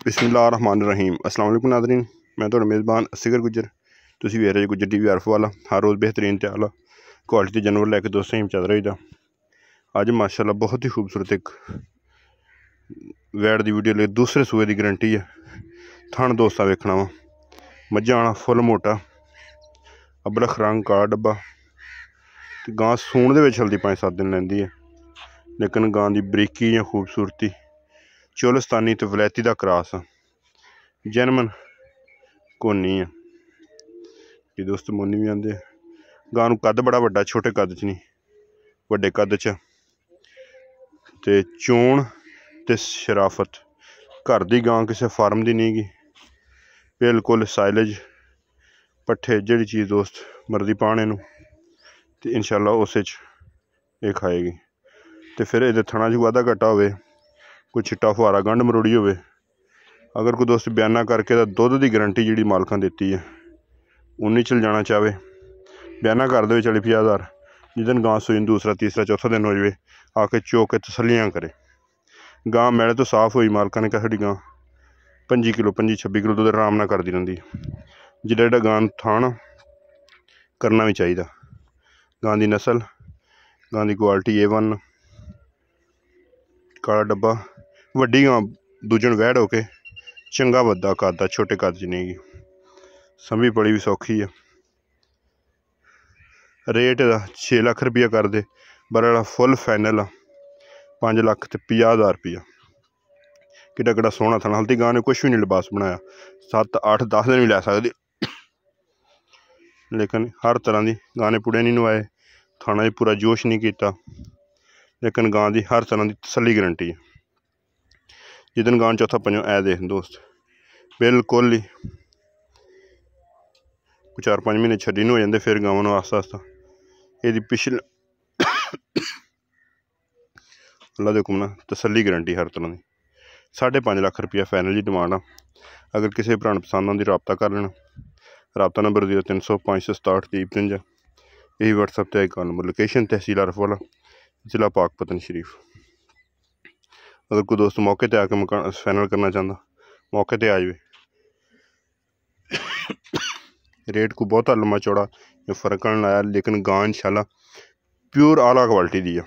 बिस्मिल्लाहिर्रहमानिर्रहीम। अस्सलाम वालेकुम नाज़रीन, मैं तो मेज़बान असगर गुजर। तुसीं वेख रहे गुजर TV अर्फ वाला। हर रोज़ बेहतरीन ते आला क्वालिटी के जानवर लैके दोस्तों ही चल रही था। अज माशाल्लाह बहुत ही खूबसूरत एक वैड़ की वीडियो ले दूसरे सूए की गारंटी है। थन दोस्ता वेखना वा मझा आना फुल मोटा अबरख रंग का डब्बा। गां सूण दे हल्दी 5-7 दिन लैंदी है, लेकिन गां की बरीकी या खूबसूरती चोलस्तानी तो वलैती का क्रॉस जैनमन कोनी है कि दोस्त मोनी भी आते। गां कद बड़ा वड्डा, छोटे कद च नहीं, वड्डे कद च ते चोण ते शराफत घर की गां, किसी फार्म की नहीं गी। बिल्कुल साइलेज पट्ठे जी चीज़ दोस्त मर्जी पाने तो इंशाल्लाह उस ये खाएगी। तो फिर ये थणा च वाधा घटा हो, कोई चिट्टा फुहारा गंढ मरोड़ी हो, अगर कोई दोस्त बयाना करके दुध की गारंटी जी मालकां देती है उन्नी चल जाना चाहे, बयाना कर दे 40-50 जिदन गां सूई दूसरा तीसरा चौथा दिन हो जाए आके चो के तसलियाँ करे। गां मैले तो साफ हुई, मालका ने कहा साड़ी गां 25 किलो 26 किलो दुध आराम ना करती रही। जिहड़ा गां थान करना भी चाहिए। गां की नस्ल, गां की क्वालिटी A1 काला डब्बा। वड्डी गां दूजन वैड़ होके चंगा वड्डा कद, छोटे कद च नहीं गी। समझी बड़ी भी सौखी है। रेट 6 लाख रुपया कर दे, बड़ा फुल फाइनल 5,50,000 रुपया। किड्डा किड्डा सोहना थन। हल्दी गां ने कुछ भी नहीं लिबास बनाया, 7, 8, 10 दिन भी लै सकती, लेकिन हर तरह की गां ने पुड़े नहीं नवाए, थाना पूरा जोश नहीं किया, लेकिन गां की हर तरह की तसली गारंटी है। जिदन गां चौथा पंजों ऐ देख दोस्त बिल्कुल ही 4-5 महीने छड्डी हो जाते, फिर गांव आस्ता आस्ता ये पिछले अल्लाह के हुक्म ना तसली गारंटी हर तरह की। 5.5 लाख रुपया फाइनल जी डिमांड आ। अगर किसी भरा पसंद आती रबता कर लेना। रबता नंबर 0300 567 3053। यही WhatsApp पर एक नंबर। लोकेशन तहसील अर्फ वाला, जिला पाकपतन शरीफ। अगर कोई दोस्त मौके पर आके मकान फाइनल करना चाहता, मौके पर आ जाए। रेट को बहुत लम्बा चौड़ा या फर्क नहीं आया, लेकिन गां इंशाल्लाह प्योर आला क्वालिटी दी है।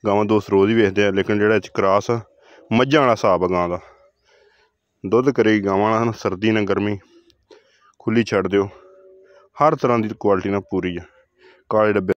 गावां दोस्त रोज़ ही वेखते हैं, लेकिन जो क्रॉस मझां वाला हिसाब है गां का। दुध करेगी गावां ना सर्दी ना गर्मी, खुली छड़ दो, हर तरह की क्वालिटी ना पूरी है। काले डब्बे